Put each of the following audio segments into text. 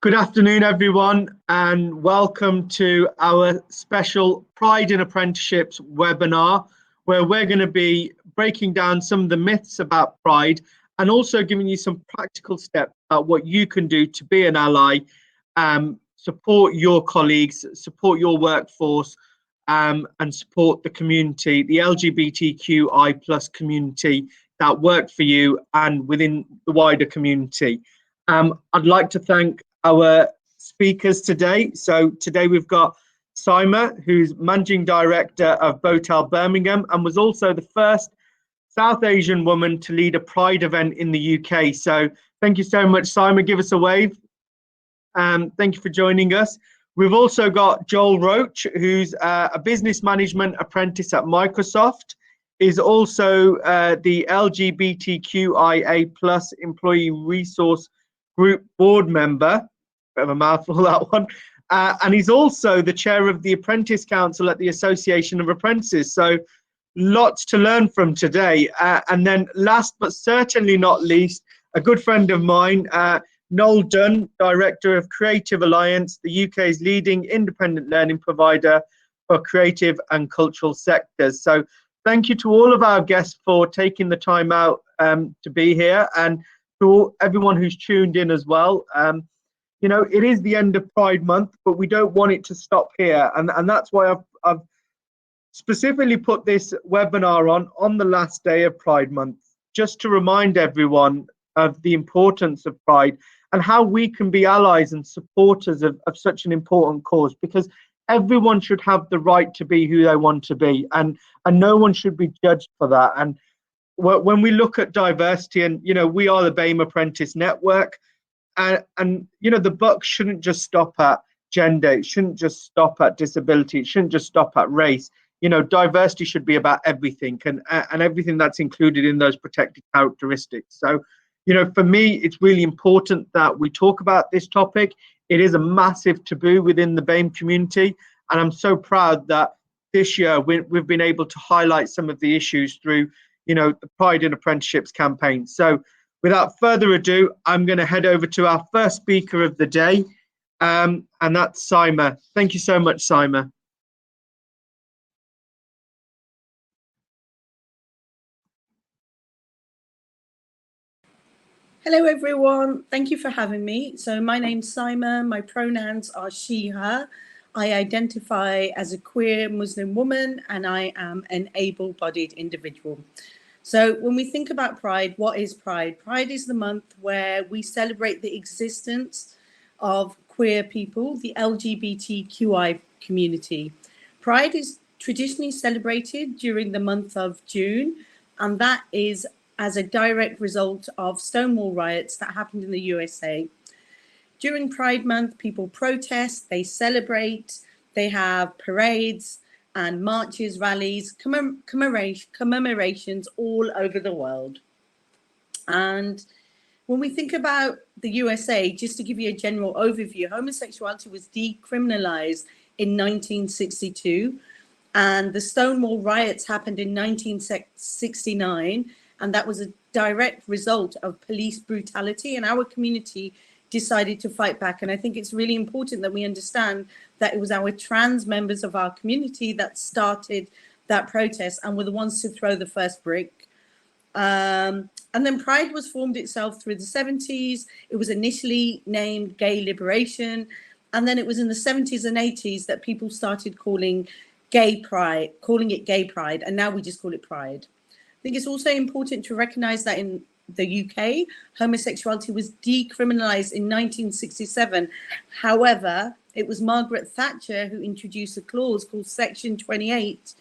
Good afternoon, everyone, and welcome to our special Pride in Apprenticeships webinar, where we're going to be breaking down some of the myths about Pride and also giving you some practical steps about what you can do to be an ally, support your colleagues, support your workforce, and support the community, the LGBTQI plus community that work for you and within the wider community. I'd like to thank our speakers today. So today we've got Saima, who's Managing Director of Botel Birmingham and was also the first South Asian woman to lead a Pride event in the UK. So thank you so much, Saima. Give us a wave. Thank you for joining us. We've also got Joel Roach, who's a business management apprentice at Microsoft, is also the LGBTQIA plus employee resource group board member, bit of a mouthful that one, and he's also the chair of the Apprentice Council at the Association of Apprentices. So lots to learn from today. And then last but certainly not least, a good friend of mine, Noel Dunn, Director of Creative Alliance, the UK's leading independent learning provider for creative and cultural sectors. So thank you to all of our guests for taking the time out to be here, and to everyone who's tuned in as well. You know, it is the end of Pride Month, but we don't want it to stop here. And that's why I've specifically put this webinar on the last day of Pride Month, just to remind everyone of the importance of Pride and how we can be allies and supporters of such an important cause, because everyone should have the right to be who they want to be, and no one should be judged for that. And when we look at diversity, and you know, we are the BAME Apprentice Network, and you know, the buck shouldn't just stop at gender, it shouldn't just stop at disability, it shouldn't just stop at race. You know, diversity should be about everything, and everything that's included in those protected characteristics. So, you know, for me, it's really important that we talk about this topic. It is a massive taboo within the BAME community, and I'm so proud that this year we've been able to highlight some of the issues through, you know, the Pride in Apprenticeships campaign. So without further ado, I'm going to head over to our first speaker of the day, and that's Saima. Thank you so much, Saima. Hello everyone, thank you for having me. So my name's Saima, my pronouns are she, her. I identify as a queer Muslim woman and I am an able-bodied individual. So when we think about Pride, what is Pride? Pride is the month where we celebrate the existence of queer people, the LGBTQI community. Pride is traditionally celebrated during the month of June, and that is as a direct result of Stonewall riots that happened in the USA. During Pride Month, people protest, they celebrate, they have parades and marches, rallies, commemorations all over the world. And when we think about the USA, just to give you a general overview, homosexuality was decriminalized in 1962, and the Stonewall riots happened in 1969, and that was a direct result of police brutality, and our community decided to fight back. And I think it's really important that we understand that it was our trans members of our community that started that protest and were the ones to throw the first brick. And then Pride was formed itself through the 70s. It was initially named Gay Liberation. And then it was in the 70s and 80s that people started calling it Gay Pride. And now we just call it Pride. I think it's also important to recognize that in the UK, homosexuality was decriminalized in 1967. However, it was Margaret Thatcher who introduced a clause called Section 28,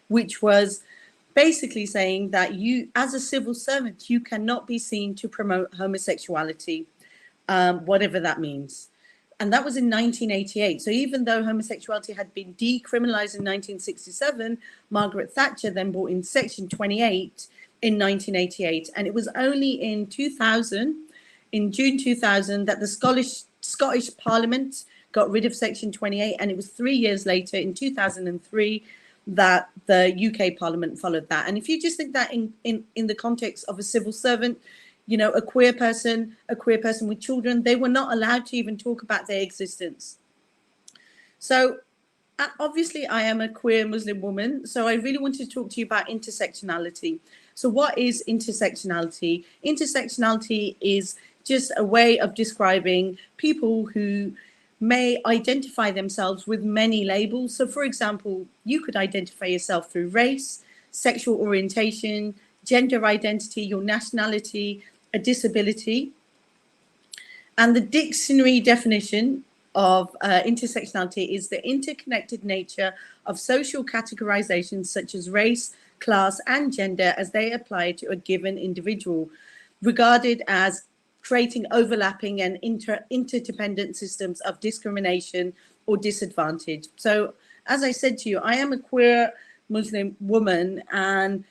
which was basically saying that you, as a civil servant, you cannot be seen to promote homosexuality, whatever that means. And that was in 1988. So even though homosexuality had been decriminalized in 1967, Margaret Thatcher then brought in Section 28 in 1988. And it was only in 2000, in June 2000, that the Scottish Parliament got rid of Section 28. And it was 3 years later, in 2003, that the UK Parliament followed that. And if you just think that in the context of a civil servant, You know, a queer person with children, they were not allowed to even talk about their existence. So obviously I am a queer Muslim woman, so I really wanted to talk to you about intersectionality. So what is intersectionality? Intersectionality is just a way of describing people who may identify themselves with many labels. So for example, you could identify yourself through race, sexual orientation, gender identity, your nationality, a disability. And the dictionary definition of intersectionality is the interconnected nature of social categorizations such as race, class, and gender as they apply to a given individual, regarded as creating overlapping and interdependent systems of discrimination or disadvantage. So, as I said to you, I am a queer Muslim woman, and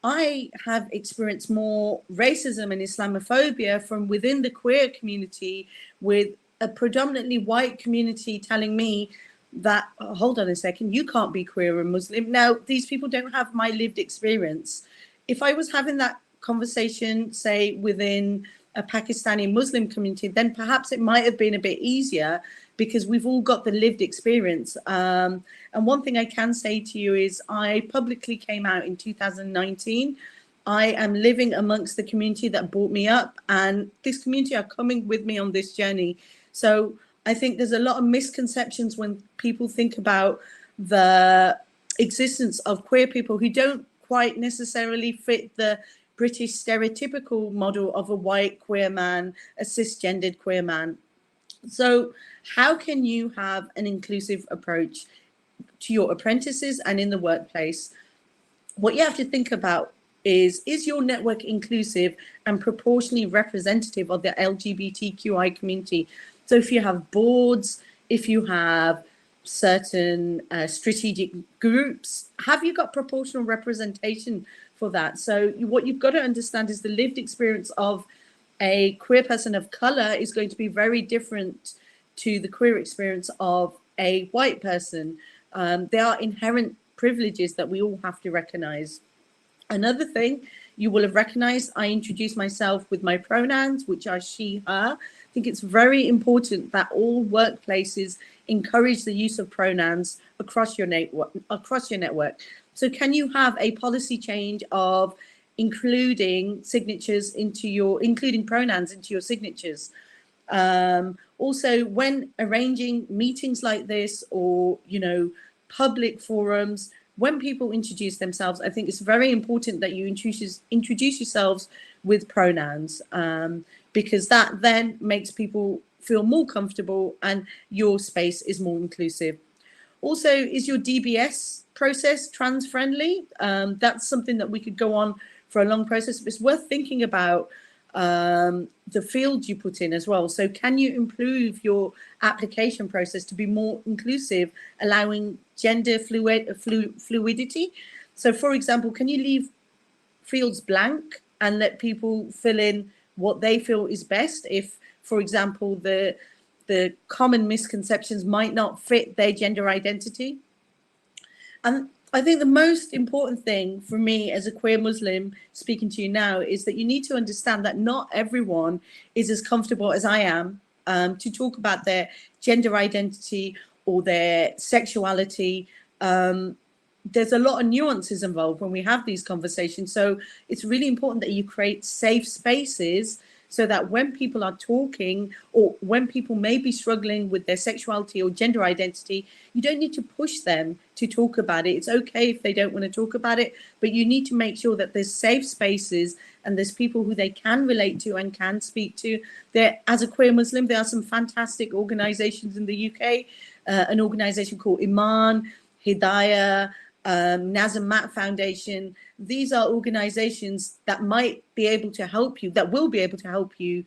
I have experienced more racism and Islamophobia from within the queer community, with a predominantly white community telling me that, oh, hold on a second, you can't be queer and Muslim. Now, these people don't have my lived experience. If I was having that conversation, say, within a Pakistani Muslim community, then perhaps it might have been a bit easier because we've all got the lived experience. And one thing I can say to you is I publicly came out in 2019. I am living amongst the community that brought me up, and this community are coming with me on this journey. So I think there's a lot of misconceptions when people think about the existence of queer people who don't quite necessarily fit the British stereotypical model of a white queer man, a cisgendered queer man. So how can you have an inclusive approach to your apprentices and in the workplace? What you have to think about is your network inclusive and proportionally representative of the LGBTQI community? So if you have boards, if you have certain strategic groups, have you got proportional representation for that? So what you've got to understand is the lived experience of a queer person of color is going to be very different to the queer experience of a white person. There are inherent privileges that we all have to recognize. Another thing you will have recognized, I introduced myself with my pronouns, which are she, her. I think it's very important that all workplaces encourage the use of pronouns across your network. So can you have a policy change of including pronouns into your signatures? Also, when arranging meetings like this, or public forums, when people introduce themselves, I think it's very important that you introduce yourselves with pronouns, because that then makes people feel more comfortable and your space is more inclusive. Also, is your DBS process trans friendly? That's something that we could go on for a long process, but it's worth thinking about the fields you put in as well. So can you improve your application process to be more inclusive, allowing gender fluidity? So for example, can you leave fields blank and let people fill in what they feel is best if, for example, the common misconceptions might not fit their gender identity? And I think the most important thing for me as a queer Muslim speaking to you now is that you need to understand that not everyone is as comfortable as I am to talk about their gender identity or their sexuality. There's a lot of nuances involved when we have these conversations. So it's really important that you create safe spaces so that when people are talking, or when people may be struggling with their sexuality or gender identity, you don't need to push them to talk about it. It's okay if they don't want to talk about it, but you need to make sure that there's safe spaces and there's people who they can relate to and can speak to. As a queer Muslim, there are some fantastic organizations in the UK, an organization called Iman, Hidayah, Nazim Mat Foundation. These are organizations that might be able to help you, that will be able to help you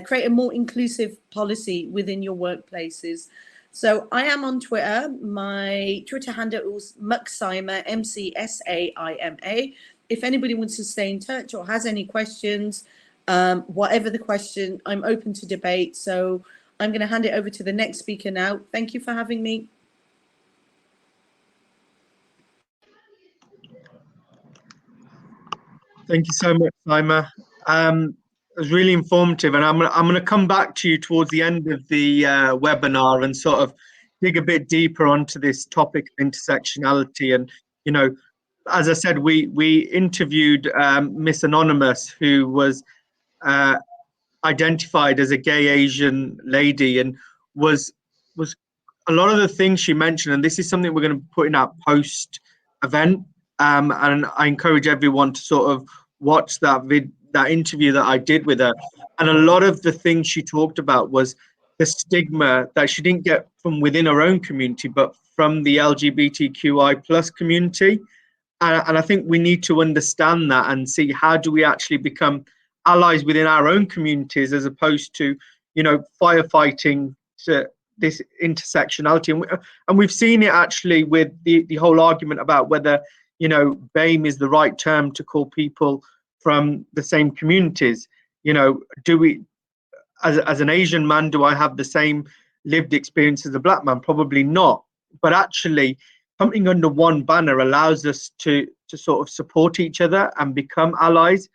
create a more inclusive policy within your workplaces. So I am on Twitter. My Twitter handle is Mcsaima, Mcsaima. If anybody wants to stay in touch or has any questions, whatever the question, I'm open to debate. So I'm going to hand it over to the next speaker now. Thank you for having me. Thank you so much, Saima. It was really informative, and I'm gonna come back to you towards the end of the webinar and sort of dig a bit deeper onto this topic of intersectionality. And you know, as I said, we interviewed Miss Anonymous, who was uh, identified as a gay Asian lady, and was a lot of the things she mentioned. And this is something we're going to put in our post event. And I encourage everyone to sort of watch that interview that I did with her. And a lot of the things she talked about was the stigma that she didn't get from within her own community, but from the LGBTQI plus community. And I think we need to understand that and see how do we actually become allies within our own communities, as opposed to, firefighting to this intersectionality. And we've seen it actually with the whole argument about whether, BAME is the right term to call people from the same communities. Do we, as an Asian man, do I have the same lived experience as a black man? Probably not. But actually, coming under one banner allows us to sort of support each other and become allies.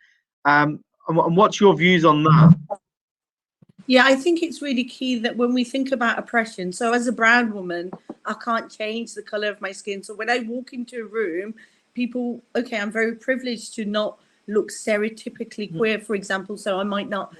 And what's your views on that? Yeah, I think it's really key that when we think about oppression, so as a brown woman, I can't change the color of my skin. So when I walk into a room, people, okay, I'm very privileged to not look stereotypically queer, for example. So I might not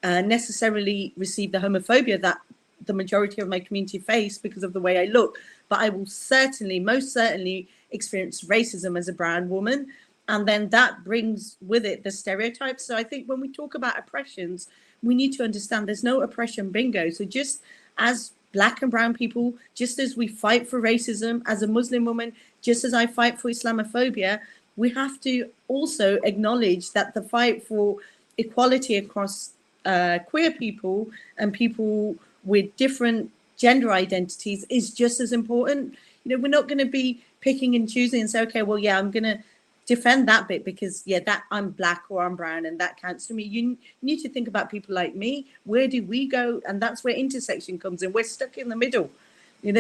necessarily receive the homophobia that the majority of my community face because of the way I look. But I will certainly, most certainly, experience racism as a brown woman. And then that brings with it the stereotypes. So I think when we talk about oppressions, we need to understand there's no oppression bingo. So just as black and brown people, just as we fight for racism, as a Muslim woman, just as I fight for Islamophobia, we have to also acknowledge that the fight for equality across queer people and people with different gender identities is just as important. We're not going to be picking and choosing and say, okay, well, yeah, I'm going to defend that bit because, yeah, that I'm black or I'm brown and that counts to me. You need to think about people like me. Where do we go? And that's where intersection comes in. We're stuck in the middle. We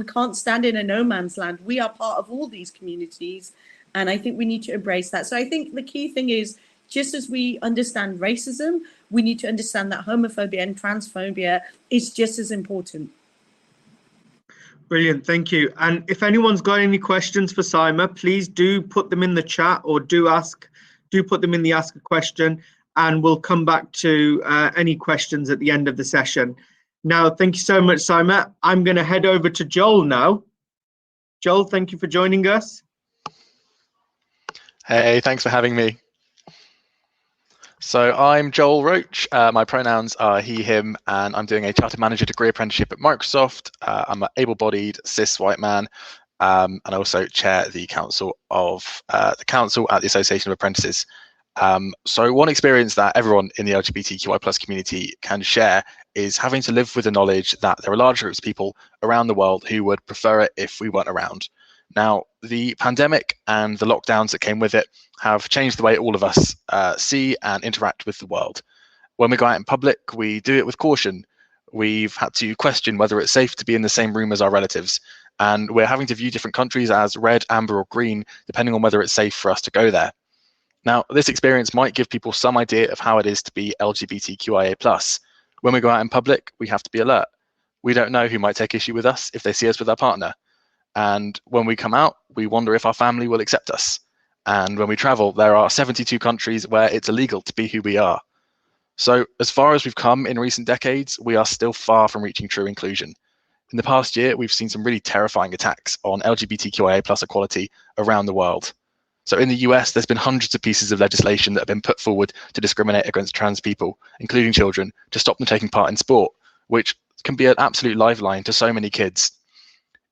can't stand in a no man's land. We are part of all these communities. And I think we need to embrace that. So I think the key thing is, just as we understand racism, we need to understand that homophobia and transphobia is just as important. Brilliant, thank you. And if anyone's got any questions for Saima, please do put them in the chat, or do put them in the ask a question, and we'll come back to any questions at the end of the session. Now, thank you so much, Saima. I'm going to head over to Joel now. Joel, thank you for joining us. Hey, thanks for having me. So I'm Joel Roach. My pronouns are he, him, and I'm doing a Chartered Manager degree apprenticeship at Microsoft. I'm an able-bodied cis white man, and I also chair the council at the Association of Apprentices. So one experience that everyone in the LGBTQI+ community can share is having to live with the knowledge that there are large groups of people around the world who would prefer it if we weren't around. Now, the pandemic and the lockdowns that came with it have changed the way all of us see and interact with the world. When we go out in public, we do it with caution. We've had to question whether it's safe to be in the same room as our relatives, and we're having to view different countries as red, amber, or green, depending on whether it's safe for us to go there. Now, this experience might give people some idea of how it is to be LGBTQIA+. When we go out in public, we have to be alert. We don't know who might take issue with us if they see us with our partner. And when we come out, we wonder if our family will accept us. And when we travel, there are 72 countries where it's illegal to be who we are. So as far as we've come in recent decades, we are still far from reaching true inclusion. In the past year, we've seen some really terrifying attacks on LGBTQIA+ equality around the world. So in the US, there's been hundreds of pieces of legislation that have been put forward to discriminate against trans people, including children, to stop them taking part in sport, which can be an absolute lifeline to so many kids.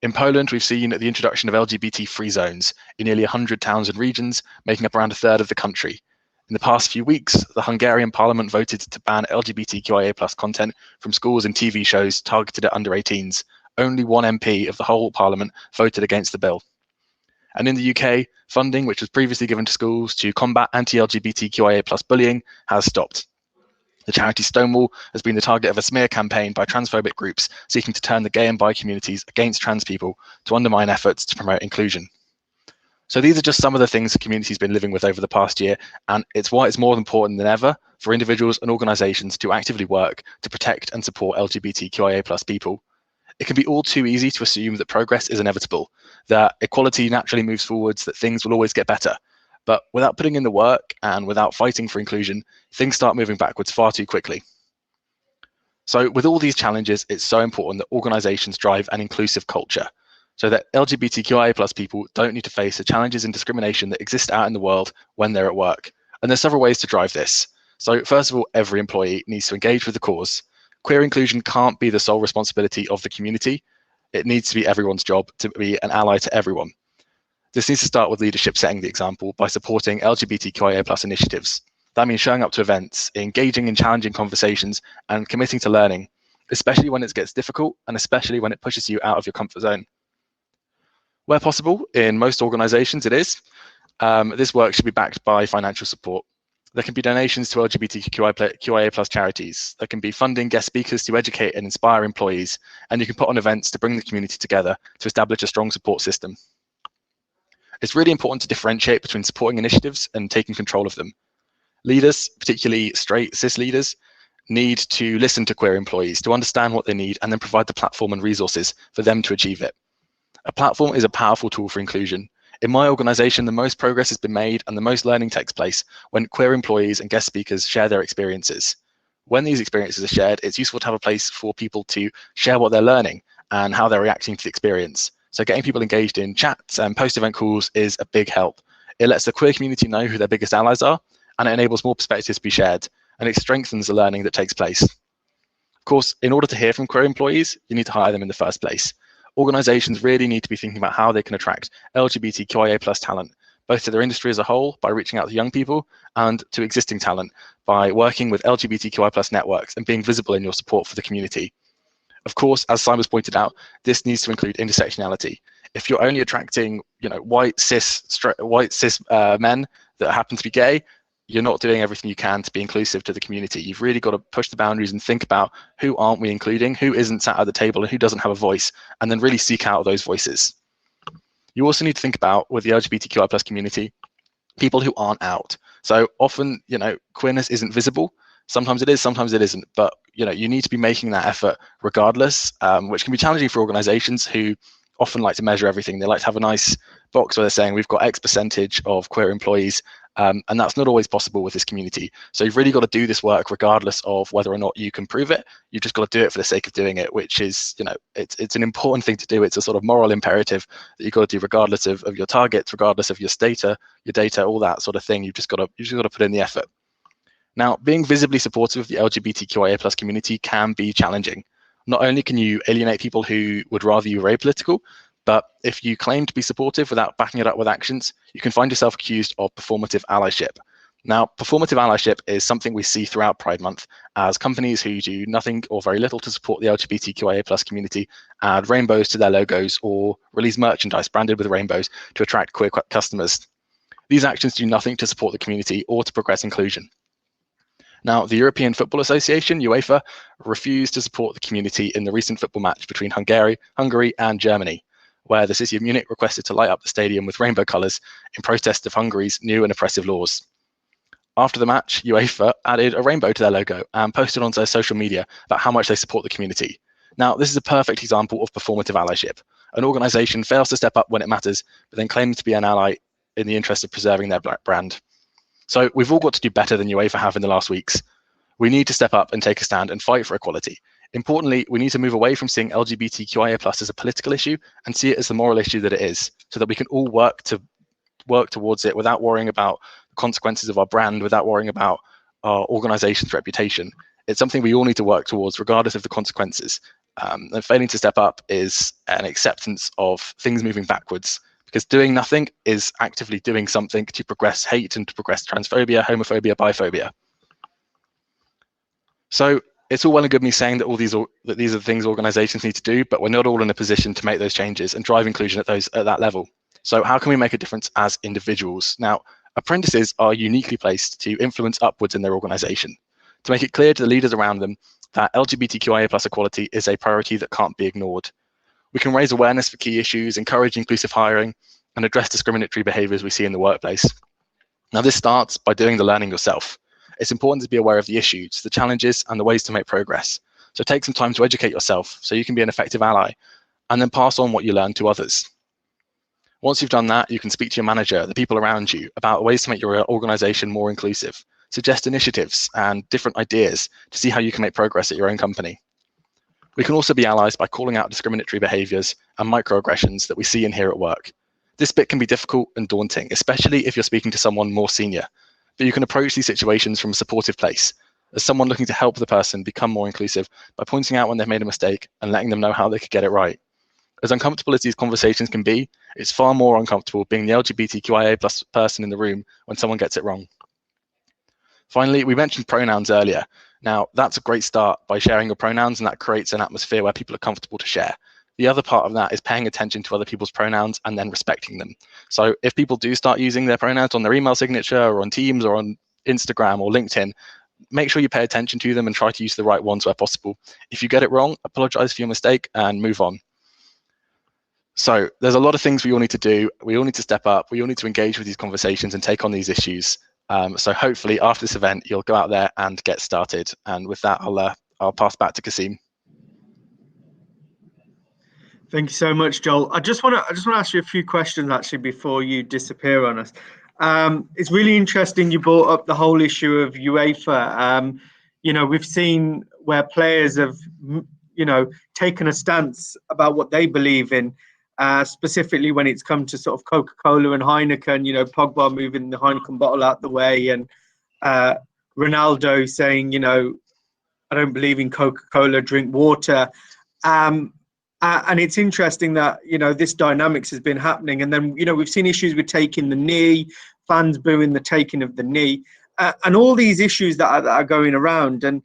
In Poland, we've seen the introduction of LGBT-free zones in nearly 100 towns and regions, making up around a third of the country. In the past few weeks, the Hungarian parliament voted to ban LGBTQIA+ content from schools and TV shows targeted at under 18s. Only one MP of the whole parliament voted against the bill. And in the UK, funding, which was previously given to schools to combat anti-LGBTQIA+ bullying, has stopped. The charity Stonewall has been the target of a smear campaign by transphobic groups seeking to turn the gay and bi communities against trans people to undermine efforts to promote inclusion. So these are just some of the things the community's been living with over the past year, and it's why it's more important than ever for individuals and organisations to actively work to protect and support LGBTQIA+ people. It can be all too easy to assume that progress is inevitable, that equality naturally moves forwards, that things will always get better. But without putting in the work and without fighting for inclusion, things start moving backwards far too quickly. So with all these challenges, it's so important that organisations drive an inclusive culture so that LGBTQIA+ people don't need to face the challenges and discrimination that exist out in the world when they're at work. And there's several ways to drive this. So first of all, every employee needs to engage with the cause. Queer inclusion can't be the sole responsibility of the community. It needs to be everyone's job to be an ally to everyone. This needs to start with leadership setting the example by supporting LGBTQIA+ initiatives. That means showing up to events, engaging in challenging conversations, and committing to learning, especially when it gets difficult and especially when it pushes you out of your comfort zone. Where possible, in most organisations it is, this work should be backed by financial support. There can be donations to LGBTQIA+ charities. There can be funding guest speakers to educate and inspire employees, and you can put on events to bring the community together to establish a strong support system. It's really important to differentiate between supporting initiatives and taking control of them. Leaders, particularly straight cis leaders, need to listen to queer employees to understand what they need and then provide the platform and resources for them to achieve it. A platform is a powerful tool for inclusion. In my organisation, the most progress has been made and the most learning takes place when queer employees and guest speakers share their experiences. When these experiences are shared, it's useful to have a place for people to share what they're learning and how they're reacting to the experience. So getting people engaged in chats and post-event calls is a big help. It lets the queer community know who their biggest allies are, and it enables more perspectives to be shared, and it strengthens the learning that takes place. Of course, in order to hear from queer employees, you need to hire them in the first place. Organisations really need to be thinking about how they can attract LGBTQIA+ talent, both to their industry as a whole by reaching out to young people and to existing talent by working with LGBTQI+ networks and being visible in your support for the community. Of course, as Simon's pointed out, this needs to include intersectionality. If you're only attracting, white cis men that happen to be gay, you're not doing everything you can to be inclusive to the community. You've really got to push the boundaries and think about who aren't we including, who isn't sat at the table and who doesn't have a voice, and then really seek out those voices. You also need to think about, with the LGBTQI+ community, people who aren't out. So often, queerness isn't visible. Sometimes it is, sometimes it isn't. But, you need to be making that effort regardless, which can be challenging for organizations who often like to measure everything. They like to have a nice box where they're saying we've got X percentage of queer employees, and that's not always possible with this community. So you've really got to do this work regardless of whether or not you can prove it. You've just got to do it for the sake of doing it, which is, it's an important thing to do. It's a sort of moral imperative that you've got to do regardless of your targets, regardless of your data, all that sort of thing. You've just got to put in the effort. Now, being visibly supportive of the LGBTQIA+ community can be challenging. Not only can you alienate people who would rather you were apolitical, but if you claim to be supportive without backing it up with actions, you can find yourself accused of performative allyship. Now, performative allyship is something we see throughout Pride Month as companies who do nothing or very little to support the LGBTQIA+ community add rainbows to their logos or release merchandise branded with rainbows to attract queer customers. These actions do nothing to support the community or to progress inclusion. Now, the European Football Association, UEFA, refused to support the community in the recent football match between Hungary and Germany, where the city of Munich requested to light up the stadium with rainbow colours in protest of Hungary's new and oppressive laws. After the match, UEFA added a rainbow to their logo and posted onto their social media about how much they support the community. Now, this is a perfect example of performative allyship. An organisation fails to step up when it matters, but then claims to be an ally in the interest of preserving their brand. So we've all got to do better than UEFA have in the last weeks. We need to step up and take a stand and fight for equality. Importantly, we need to move away from seeing LGBTQIA+ as a political issue and see it as the moral issue that it is, so that we can all work towards it without worrying about the consequences of our brand, without worrying about our organization's reputation. It's something we all need to work towards regardless of the consequences. And failing to step up is an acceptance of things moving backwards, because doing nothing is actively doing something to progress hate and to progress transphobia, homophobia, biphobia. So it's all well and good me saying that these are the things organizations need to do, but we're not all in a position to make those changes and drive inclusion at that level. So how can we make a difference as individuals? Now, apprentices are uniquely placed to influence upwards in their organization, to make it clear to the leaders around them that LGBTQIA+ equality is a priority that can't be ignored. We can raise awareness for key issues, encourage inclusive hiring, and address discriminatory behaviours we see in the workplace. Now, this starts by doing the learning yourself. It's important to be aware of the issues, the challenges, and the ways to make progress. So take some time to educate yourself so you can be an effective ally, and then pass on what you learn to others. Once you've done that, you can speak to your manager, the people around you, about ways to make your organisation more inclusive, suggest initiatives and different ideas to see how you can make progress at your own company. We can also be allies by calling out discriminatory behaviours and microaggressions that we see and hear at work. This bit can be difficult and daunting, especially if you're speaking to someone more senior, but you can approach these situations from a supportive place, as someone looking to help the person become more inclusive by pointing out when they've made a mistake and letting them know how they could get it right. As uncomfortable as these conversations can be, it's far more uncomfortable being the LGBTQIA plus person in the room when someone gets it wrong. Finally, we mentioned pronouns earlier. Now, that's a great start by sharing your pronouns, and that creates an atmosphere where people are comfortable to share. The other part of that is paying attention to other people's pronouns and then respecting them. So if people do start using their pronouns on their email signature or on Teams or on Instagram or LinkedIn, make sure you pay attention to them and try to use the right ones where possible. If you get it wrong, apologize for your mistake and move on. So there's a lot of things we all need to do. We all need to step up. We all need to engage with these conversations and take on these issues. So hopefully after this event, you'll go out there and get started. And with that, I'll pass back to Kasim. Thank you so much, Joel. I just want to ask you a few questions actually before you disappear on us. It's really interesting you brought up the whole issue of UEFA. We've seen where players have, taken a stance about what they believe in, specifically when it's come to sort of Coca-Cola and Heineken. Pogba moving the Heineken bottle out the way, and Ronaldo saying, I don't believe in Coca-Cola, drink water. And it's interesting that, this dynamics has been happening. And then, we've seen issues with taking the knee, fans booing the taking of the knee, and all these issues that are going around. And,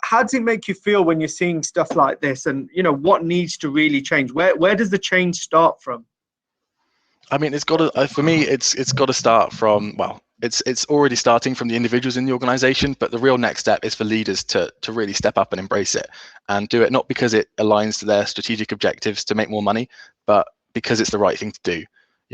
how does it make you feel when you're seeing stuff like this? And, what needs to really change? Where does the change start from? I mean, it's got to, for me, it's got to start from, well, it's already starting from the individuals in the organization, but the real next step is for leaders to really step up and embrace it and do it, not because it aligns to their strategic objectives to make more money, but because it's the right thing to do.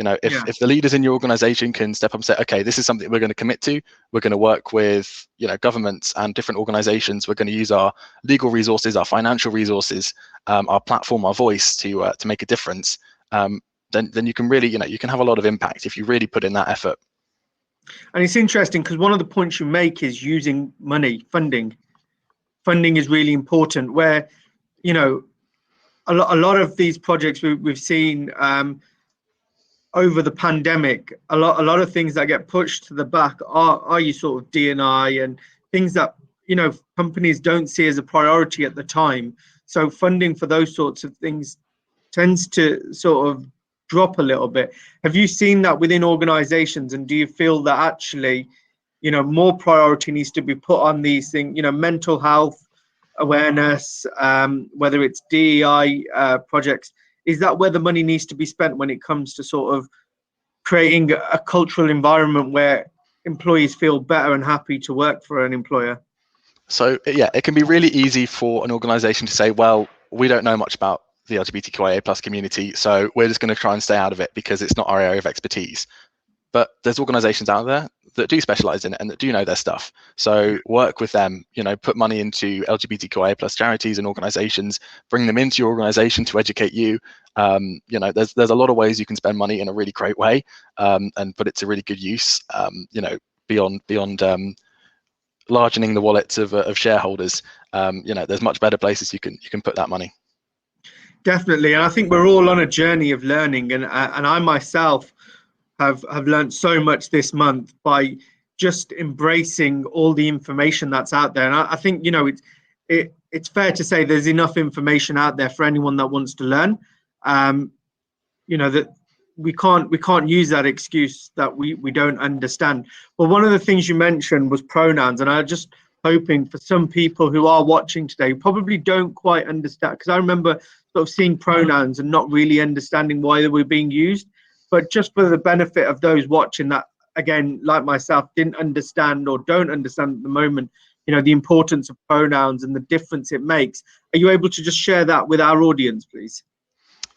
If the leaders in your organization can step up and say, okay, this is something we're going to commit to, we're going to work with, governments and different organizations, we're going to use our legal resources, our financial resources, our platform, our voice to make a difference, then you can really, you can have a lot of impact if you really put in that effort. And it's interesting because one of the points you make is using money, funding. Funding is really important, where, a lot of these projects we've seen over the pandemic, a lot of things that get pushed to the back are your sort of D&I and things that, companies don't see as a priority at the time. So funding for those sorts of things tends to sort of drop a little bit. Have you seen that within organizations, and do you feel that actually, more priority needs to be put on these things, mental health awareness, whether it's DEI projects? Is that where the money needs to be spent when it comes to sort of creating a cultural environment where employees feel better and happy to work for an employer? So yeah, it can be really easy for an organization to say, well, we don't know much about the LGBTQIA plus community, so we're just going to try and stay out of it because it's not our area of expertise. But there's organizations out there that do specialize in it and that do know their stuff. So work with them, put money into LGBTQIA plus charities and organizations, bring them into your organization to educate you. There's a lot of ways you can spend money in a really great way, and put it to really good use, beyond largening the wallets of shareholders. There's much better places you can put that money. Definitely. And I think we're all on a journey of learning, and I myself have learned so much this month by just embracing all the information that's out there. And I think, it's fair to say there's enough information out there for anyone that wants to learn. That we can't use that excuse that we don't understand. But one of the things you mentioned was pronouns, and I just hoping for some people who are watching today who probably don't quite understand, because I remember sort of seeing pronouns and not really understanding why they were being used. But just for the benefit of those watching that, again, like myself, didn't understand or don't understand at the moment, the importance of pronouns and the difference it makes, are you able to just share that with our audience, please?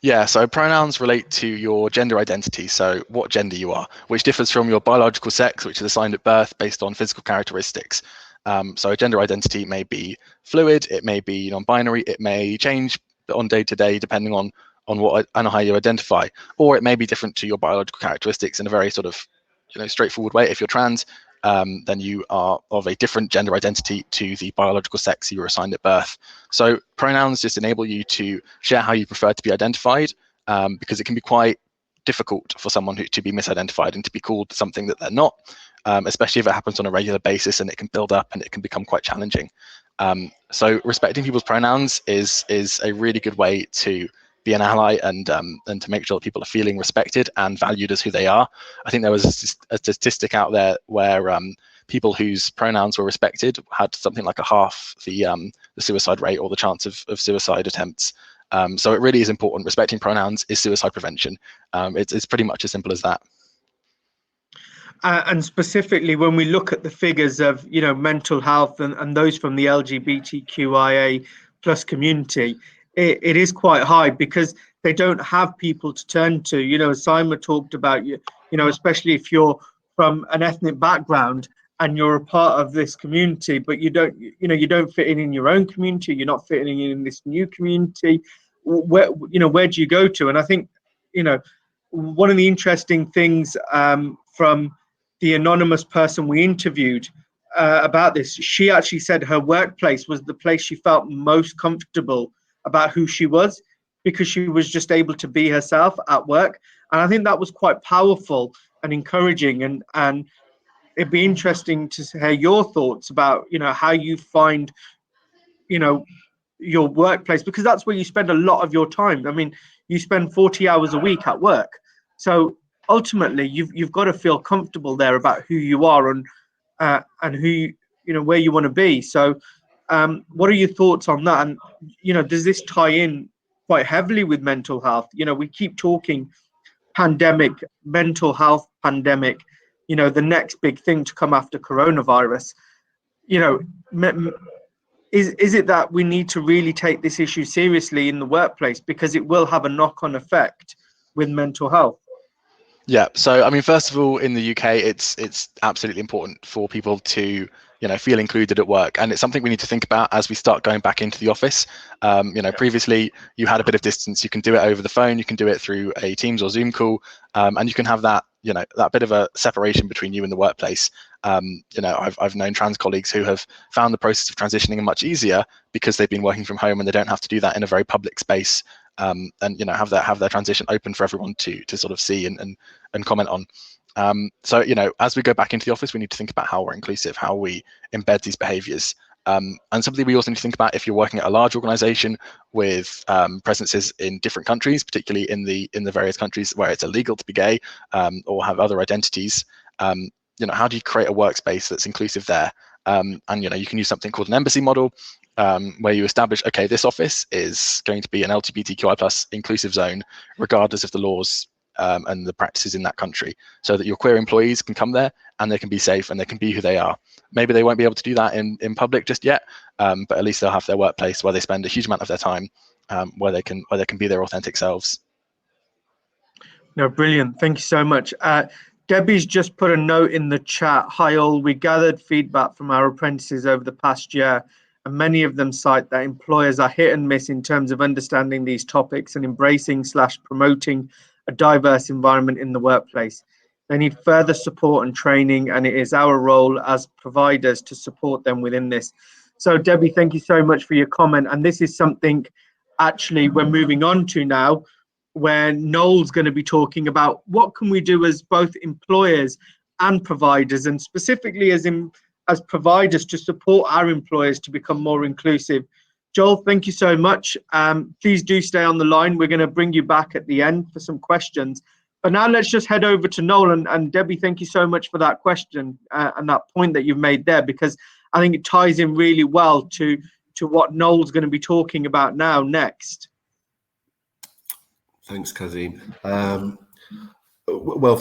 Yeah, so pronouns relate to your gender identity, so what gender you are, which differs from your biological sex, which is assigned at birth based on physical characteristics. So a gender identity may be fluid, it may be non-binary, it may change on day to day depending on what and how you identify, or it may be different to your biological characteristics in a very sort of straightforward way. If you're trans, then you are of a different gender identity to the biological sex you were assigned at birth. So pronouns just enable you to share how you prefer to be identified, because it can be quite difficult for someone to be misidentified and to be called something that they're not, especially if it happens on a regular basis, and it can build up and it can become quite challenging. So respecting people's pronouns is a really good way to be an ally and to make sure that people are feeling respected and valued as who they are. I think there was a statistic out there where people whose pronouns were respected had something like a half the suicide rate or the chance of suicide attempts. So it really is important. Respecting pronouns is suicide prevention. It's pretty much as simple as that. And specifically, when we look at the figures of mental health and those from the LGBTQIA plus community, it is quite high because they don't have people to turn to. As Simon talked about, especially if you're from an ethnic background and you're a part of this community, but you don't fit in your own community, you're not fitting in this new community. Where do you go to? And I think one of the interesting things from the anonymous person we interviewed about this, she actually said her workplace was the place she felt most comfortable about who she was, because she was just able to be herself at work. And I think that was quite powerful and encouraging. And it'd be interesting to hear your thoughts about how you find your workplace, because that's where you spend a lot of your time. I mean, you spend 40 hours a week at work, so ultimately you've got to feel comfortable there about who you are and who where you want to be. So what are your thoughts on that? And does this tie in quite heavily with mental health? We keep talking pandemic, mental health pandemic, the next big thing to come after coronavirus. Is it that we need to really take this issue seriously in the workplace, because it will have a knock-on effect with mental health? Yeah, so I mean, first of all, in the UK, it's absolutely important for people to feel included at work, and it's something we need to think about as we start going back into the office. Previously you had a bit of distance. You can do it over the phone, you can do it through a Teams or Zoom call, and you can have that that bit of a separation between you and the workplace. I've known trans colleagues who have found the process of transitioning much easier because they've been working from home and they don't have to do that in a very public space, and have their transition open for everyone to sort of see and comment on. So as we go back into the office, we need to think about how we're inclusive, how we embed these behaviors. And something we also need to think about, if you're working at a large organization with presences in different countries, particularly in the various countries where it's illegal to be gay or have other identities, how do you create a workspace that's inclusive there? And you can use something called an embassy model, where you establish, okay, this office is going to be an LGBTQI plus inclusive zone, regardless of the laws and the practices in that country, so that your queer employees can come there and they can be safe and they can be who they are. Maybe they won't be able to do that in public just yet, but at least they'll have their workplace where they spend a huge amount of their time, where they can be their authentic selves. No, brilliant. Thank you so much. Debbie's just put a note in the chat. Hi all, we gathered feedback from our apprentices over the past year, and many of them cite that employers are hit and miss in terms of understanding these topics and embracing/promoting a diverse environment in the workplace. They need further support and training, and it is our role as providers to support them within this. So Debbie, thank you so much for your comment. And this is something actually we're moving on to now, where Noel's going to be talking about what can we do as both employers and providers, and specifically as providers to support our employers to become more inclusive. Joel, thank you so much. Please do stay on the line. We're going to bring you back at the end for some questions. But now let's just head over to Noel. And Debbie, thank you so much for that question and that point that you've made there, because I think it ties in really well to what Noel's going to be talking about now next. Thanks, Kazim. Well,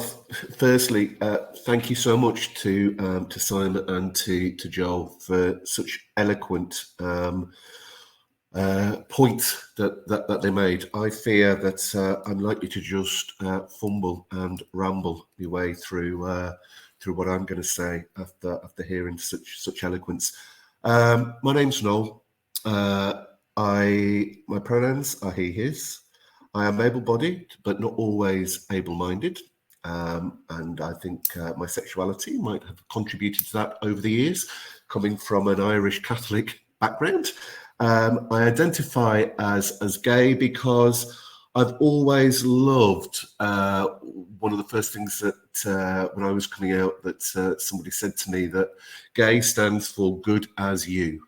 firstly, thank you so much to Simon and to Joel for such eloquent point that they made. I fear that I'm likely to just fumble and ramble my way through what I'm going to say after hearing such eloquence. My name's Noel. My pronouns are he, his. I am able-bodied, but not always able-minded. And I think my sexuality might have contributed to that over the years, coming from an Irish Catholic background. I identify as gay because I've always loved one of the first things that when I was coming out that somebody said to me, that gay stands for good as you.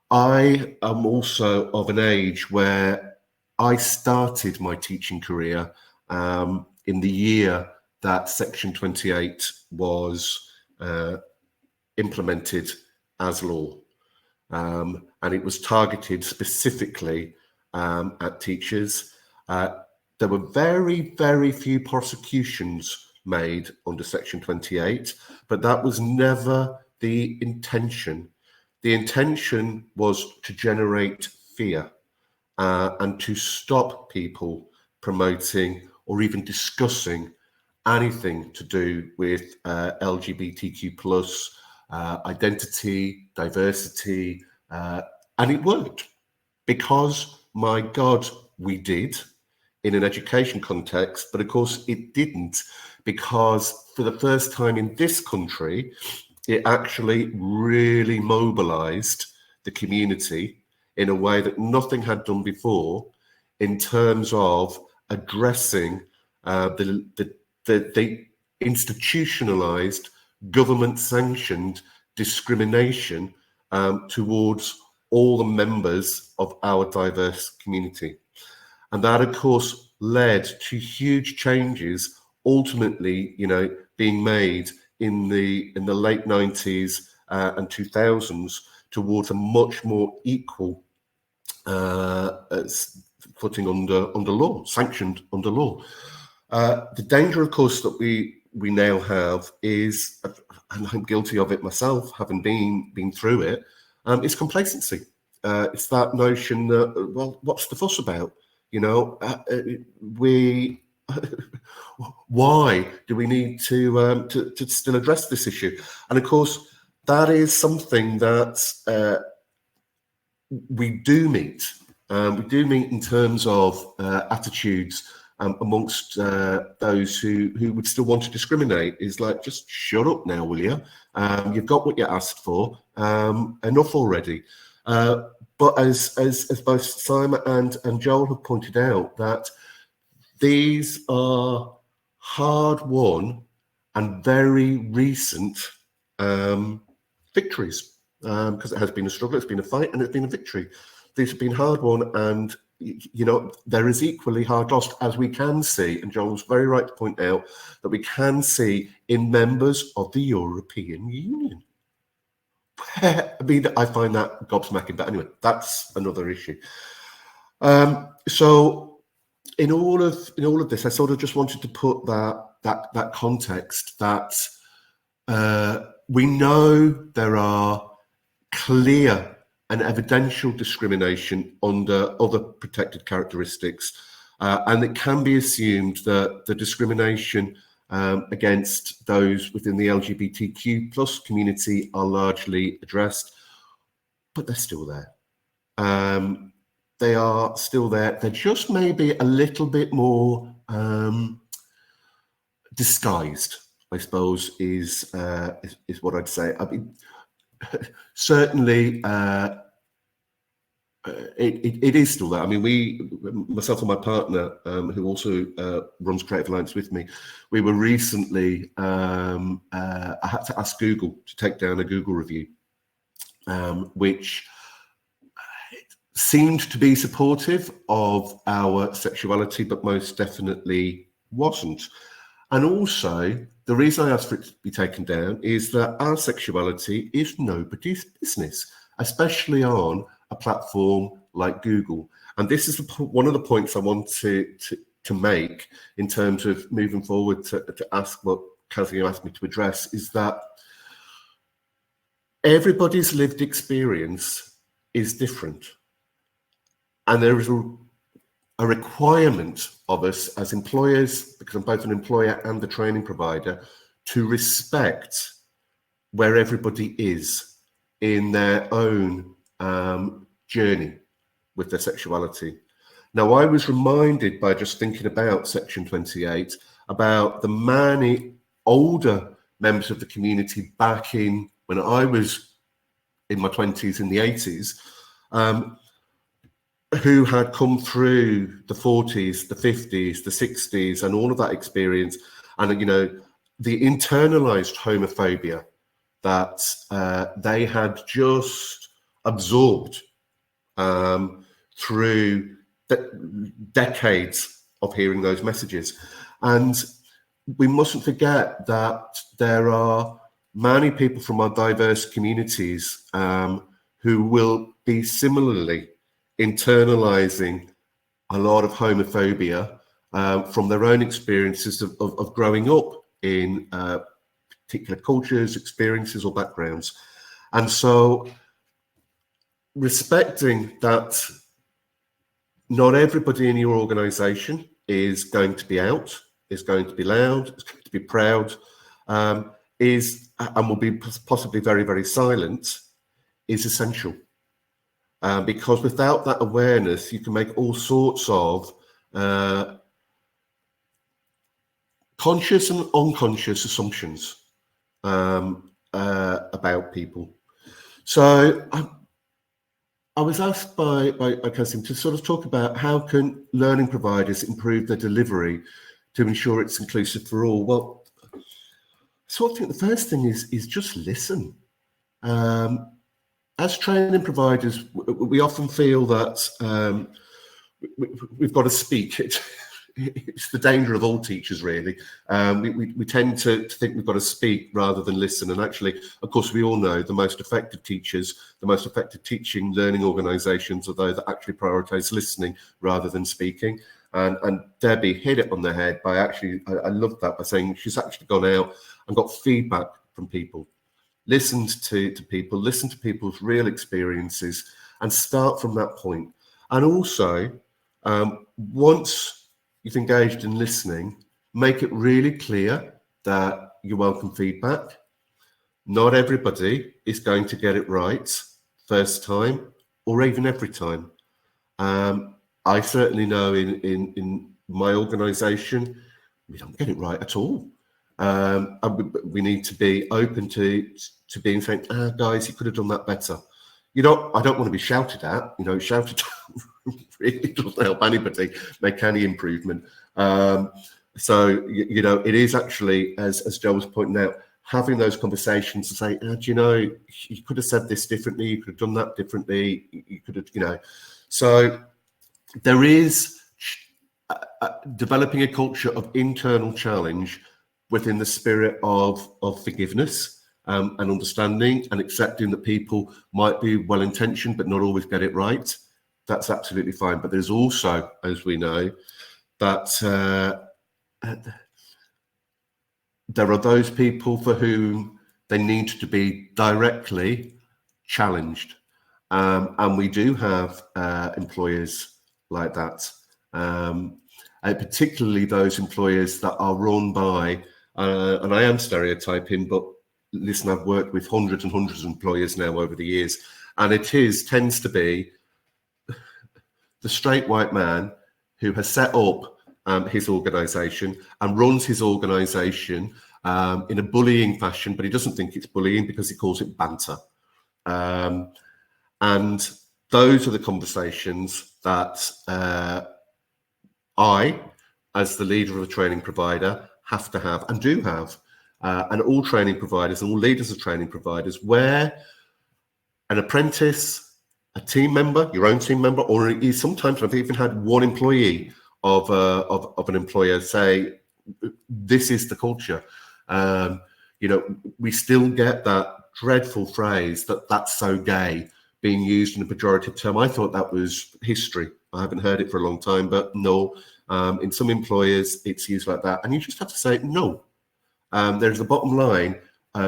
I am also of an age where I started my teaching career in the year that Section 28 was implemented as law. And it was targeted specifically at teachers. There were very, very few prosecutions made under Section 28, but that was never the intention. The intention was to generate fear and to stop people promoting or even discussing anything to do with LGBTQ plus identity, diversity, and it worked because, my God, we did in an education context, but of course it didn't, because for the first time in this country, it actually really mobilized the community in a way that nothing had done before in terms of addressing the institutionalized, government-sanctioned discrimination towards all the members of our diverse community. And that, of course, led to huge changes, ultimately, being made in the late 90s and 2000s towards a much more equal footing under law, sanctioned under law. The danger, of course, that we now have is, and I'm guilty of it myself, having been through it, is complacency. It's that notion that, well, what's the fuss about? Why do we need to still address this issue? And of course, that is something that we do meet. We do meet in terms of attitudes amongst those who would still want to discriminate. Is like, just shut up now, will you? You've got what you asked for. Enough already. But as both Simon and Joel have pointed out, that these are hard-won and very recent victories, because it has been a struggle, it's been a fight, and it's been a victory. These have been hard-won, and there is equally hard lost, as we can see, and Joel's very right to point out, that we can see in members of the European Union. I mean, I find that gobsmacking, but anyway, that's another issue. So in all of this, I sort of just wanted to put that context that we know there are clear and evidential discrimination under other protected characteristics, and it can be assumed that the discrimination against those within the LGBTQ plus community are largely addressed, but they're still there. They are still there. They're just maybe a little bit more disguised, I suppose, is what I'd say. I mean, certainly, it is still there. I mean, myself and my partner, who also runs Creative Alliance with me, we were recently, I had to ask Google to take down a Google review, which seemed to be supportive of our sexuality, but most definitely wasn't. And also, the reason I asked for it to be taken down is that our sexuality is nobody's business, especially on a platform like Google. And this is one of the points I want to make in terms of moving forward to ask what Kazia asked me to address, is that everybody's lived experience is different. And there is a requirement of us as employers, because I'm both an employer and a training provider, to respect where everybody is in their own journey with their sexuality. Now, I was reminded by just thinking about Section 28 about the many older members of the community back in when I was in my 20s, in the 80s, who had come through the 40s, the 50s, the 60s, and all of that experience, and, you know, the internalized homophobia that they had just absorbed through decades of hearing those messages. And we mustn't forget that there are many people from our diverse communities who will be similarly internalizing a lot of homophobia from their own experiences of growing up in particular cultures, experiences, or backgrounds. And so respecting that not everybody in your organization is going to be out, is going to be loud, is going to be proud, and will be possibly very, very silent, is essential. Because without that awareness, you can make all sorts of conscious and unconscious assumptions about people. So I was asked by Kasim to sort of talk about how can learning providers improve their delivery to ensure it's inclusive for all. Well, so I think the first thing is just listen. As training providers, we often feel that we've got to speak. It's the danger of all teachers, really. We tend to think we've got to speak rather than listen. And actually, of course, we all know the most effective teachers, the most effective teaching learning organisations are those that actually prioritise listening rather than speaking. And Debbie hit it on the head by actually, I love that, by saying she's actually gone out and got feedback from people, listened to people, listen to people's real experiences, and start from that point. And also, once you've engaged in listening, make it really clear that you welcome feedback. Not everybody is going to get it right first time or even every time. I certainly know in my organisation, we don't get it right at all. We need to be open to being saying, guys, you could have done that better. You know, I don't want to be shouted at. You know, shouted really doesn't help anybody make any improvement. So, you know, it is actually, as Joe was pointing out, having those conversations to say, do you know, you could have said this differently, you could have done that differently, you could have, you know. So there is developing a culture of internal challenge within the spirit of forgiveness and understanding and accepting that people might be well-intentioned but not always get it right. That's absolutely fine. But there's also, as we know, that there are those people for whom they need to be directly challenged. And we do have employers like that, particularly those employers that are run by, and I am stereotyping, but listen, I've worked with hundreds and hundreds of employers now over the years, and tends to be the straight white man who has set up his organisation and runs his organisation in a bullying fashion, but he doesn't think it's bullying because he calls it banter. And those are the conversations that I, as the leader of a training provider, have to have and do have. And all training providers and all leaders of training providers, where an apprentice, a team member, your own team member, or sometimes I've even had one employee of an employer say, "This is the culture." You know, we still get that dreadful phrase that's so gay being used in a pejorative term. I thought that was history. I haven't heard it for a long time, but no, in some employers it's used like that, and you just have to say no. There's a bottom line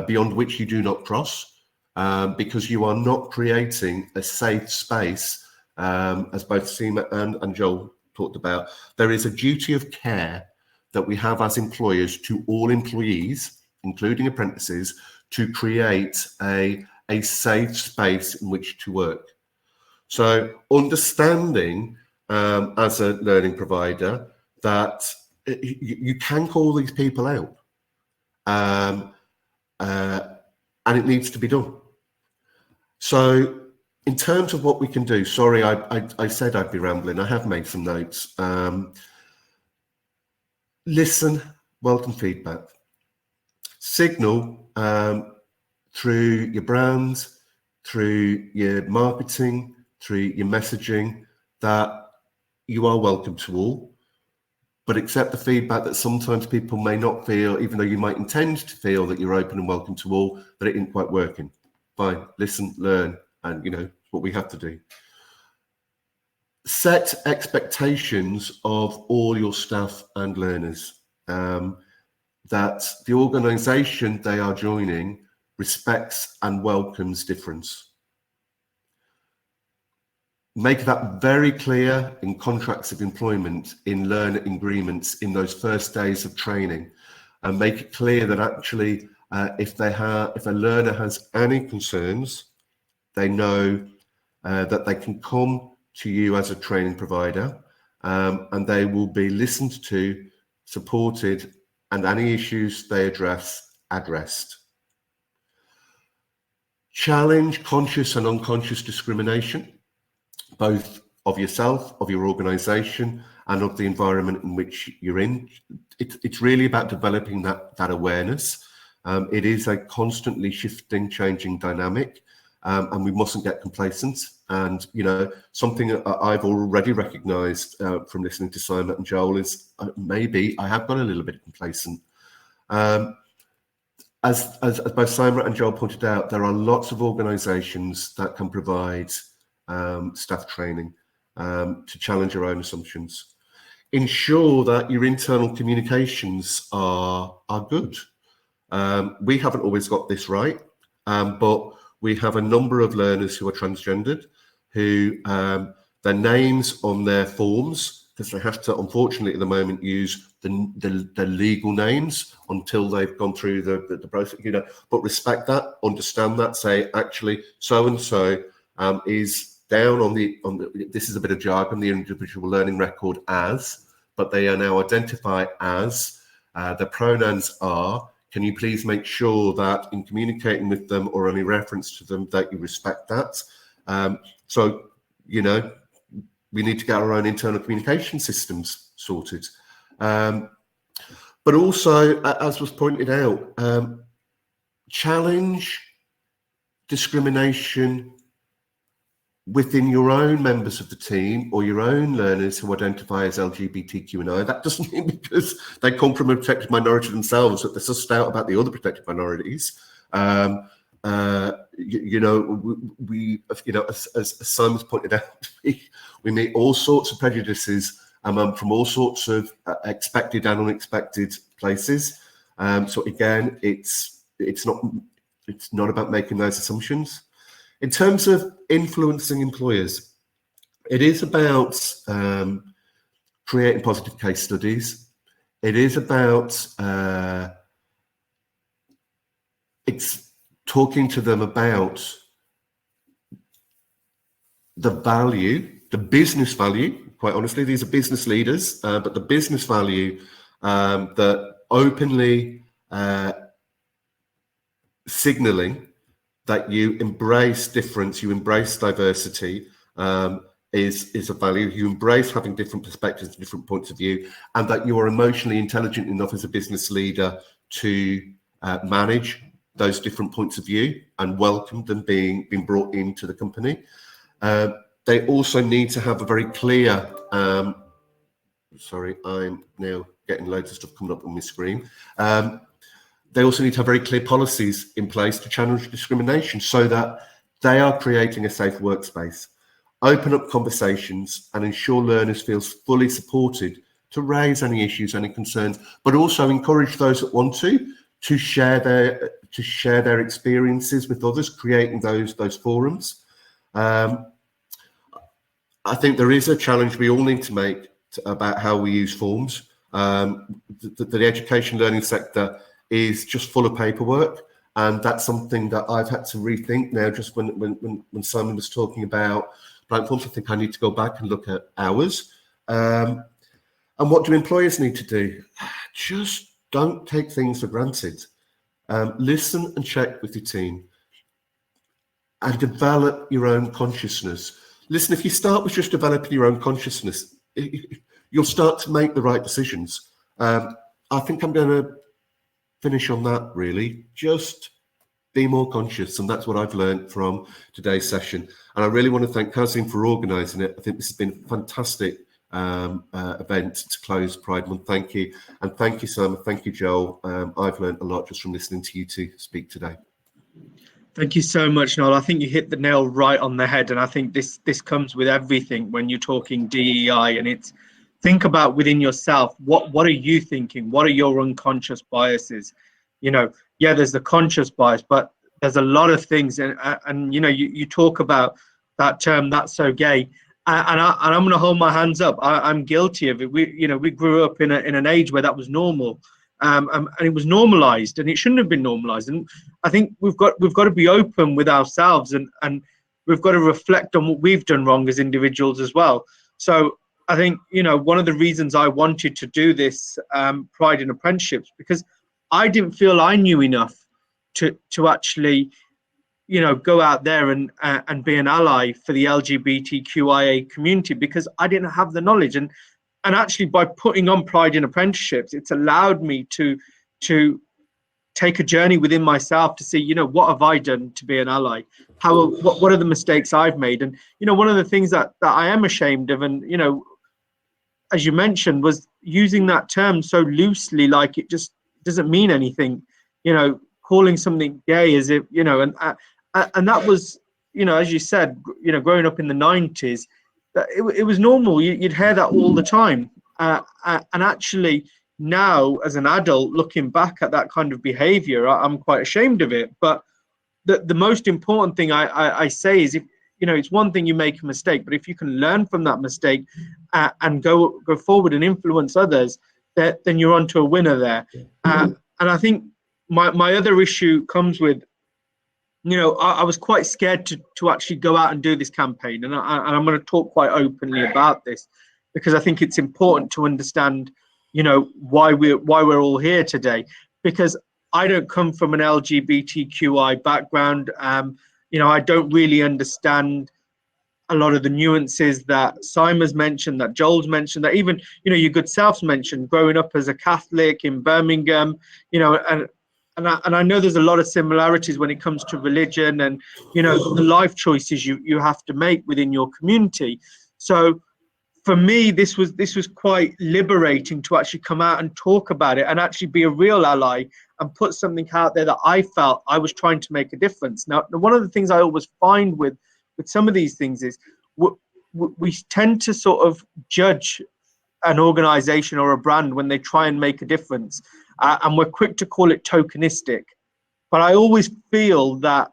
beyond which you do not cross. because you are not creating a safe space, as both Seema and Joel talked about. There is a duty of care that we have as employers to all employees, including apprentices, to create a safe space in which to work. So understanding as a learning provider that you can call these people out, and it needs to be done. So in terms of what we can do, sorry, I said I'd be rambling. I have made some notes. Listen, welcome feedback. Signal through your brands, through your marketing, through your messaging, that you are welcome to all, but accept the feedback that sometimes people may not feel, even though you might intend to feel that you're open and welcome to all, that it isn't quite working. Fine, listen, learn, and what we have to do. Set expectations of all your staff and learners, that the organisation they are joining respects and welcomes difference. Make that very clear in contracts of employment, in learner agreements, in those first days of training, and make it clear that actually, if a learner has any concerns, they know that they can come to you as a training provider, and they will be listened to, supported, and any issues they addressed. Challenge conscious and unconscious discrimination, both of yourself, of your organisation, and of the environment in which you're in. It's really about developing that awareness. It is a constantly shifting, changing dynamic, and we mustn't get complacent. And something that I've already recognised from listening to Simon and Joel is maybe I have got a little bit complacent. As both Simon and Joel pointed out, there are lots of organisations that can provide staff training to challenge your own assumptions. Ensure that your internal communications are good. We haven't always got this right, but we have a number of learners who are transgendered, who their names on their forms, because they have to, unfortunately, at the moment, use the legal names until they've gone through the process. But respect that, understand that. Say, actually, so and so is down on the. This is a bit of jargon. The individual learning record as, but they are now identified as. Their pronouns are. Can you please make sure that in communicating with them or any reference to them that you respect that? So, we need to get our own internal communication systems sorted. But also, as was pointed out, challenge discrimination within your own members of the team or your own learners who identify as LGBTQIA. That doesn't mean because they come from a protected minority themselves that they're sussed out about the other protected minorities. As Simon's pointed out, we meet all sorts of prejudices from all sorts of expected and unexpected places. So again, it's not about making those assumptions. In terms of influencing employers, it is about creating positive case studies. It is about it's talking to them about the value, the business value. Quite honestly, these are business leaders, but the business value that openly signalling that you embrace difference, you embrace diversity, is a value. You embrace having different perspectives, different points of view, and that you are emotionally intelligent enough as a business leader to manage those different points of view and welcome them being brought into the company. They also need to have a very clear, sorry, I'm now getting loads of stuff coming up on my screen. They also need to have very clear policies in place to challenge discrimination so that they are creating a safe workspace, open up conversations and ensure learners feel fully supported to raise any issues, any concerns, but also encourage those that want to to share their experiences with others, creating those forums. I think there is a challenge we all need to make about how we use forms. The education learning sector is just full of paperwork, and that's something that I've had to rethink now. Just when Simon was talking about blank forms, I think I need to go back and look at hours. And what do employers need to do? Just don't take things for granted. Listen and check with your team and develop your own consciousness. Listen, if you start with just developing your own consciousness, you'll start to make the right decisions. I think I'm going to finish on that, really. Just be more conscious, and that's what I've learned from today's session. And I really want to thank Kazim for organising it. I think this has been a fantastic event to close Pride Month. Thank you. And thank you, Simon. Thank you, Joel. I've learned a lot just from listening to you two speak today. Thank you so much, Noel. I think you hit the nail right on the head, and I think this comes with everything when you're talking DEI, and it's think about within yourself, what are you thinking? What are your unconscious biases? You know, yeah, there's the conscious bias, but there's a lot of things, and you know, you talk about that term, that's so gay, and I'm going to hold my hands up. I'm guilty of it. We grew up in an age where that was normal. And it was normalized, and it shouldn't have been normalized. And I think we've got to be open with ourselves, and we've got to reflect on what we've done wrong as individuals as well. So I think, you know, one of the reasons I wanted to do this Pride in Apprenticeships, because I didn't feel I knew enough to actually, you know, go out there and be an ally for the LGBTQIA community, because I didn't have the knowledge. And actually, by putting on Pride in Apprenticeships, it's allowed me to take a journey within myself to see, you know, what have I done to be an ally? What are the mistakes I've made? And, you know, one of the things that I am ashamed of, and, you know, as you mentioned, was using that term so loosely, like it just doesn't mean anything, you know, calling something gay as if, you know, and that was, you know, as you said, you know, growing up in the 90s, it was normal. You'd hear that all the time. And actually now, as an adult, looking back at that kind of behavior, I'm quite ashamed of it. But the most important thing I say is, if, you know, it's one thing you make a mistake, but if you can learn from that mistake and go forward and influence others, then you're onto a winner there. And I think my other issue comes with, you know, I was quite scared to actually go out and do this campaign, and I'm going to talk quite openly about this, because I think it's important to understand, you know, why we're all here today. Because I don't come from an LGBTQI background. You know, I don't really understand a lot of the nuances that Simon's mentioned, that Joel's mentioned, that even, you know, your good self's mentioned, growing up as a Catholic in Birmingham, you know, and I know there's a lot of similarities when it comes to religion and, you know, the life choices you have to make within your community. So for me, this was quite liberating to actually come out and talk about it and actually be a real ally and put something out there that I felt I was trying to make a difference. Now, one of the things I always find with some of these things is we tend to sort of judge an organization or a brand when they try and make a difference. And we're quick to call it tokenistic. But I always feel that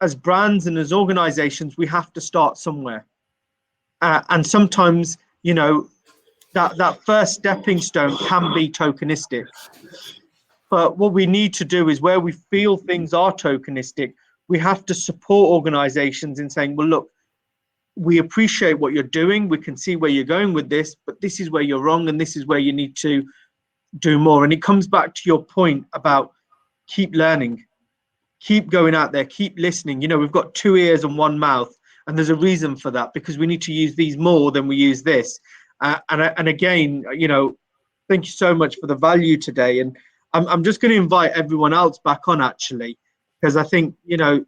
as brands and as organizations, we have to start somewhere. And sometimes, you know, that first stepping stone can be tokenistic. But what we need to do is, where we feel things are tokenistic, we have to support organizations in saying, well, look, we appreciate what you're doing. We can see where you're going with this, but this is where you're wrong, and this is where you need to do more. And it comes back to your point about keep learning, keep going out there, keep listening. You know, we've got 2 ears and 1 mouth, and there's a reason for that, because we need to use these more than we use this. And again, you know, thank you so much for the value today. And I'm just going to invite everyone else back on, actually, because I think, you know,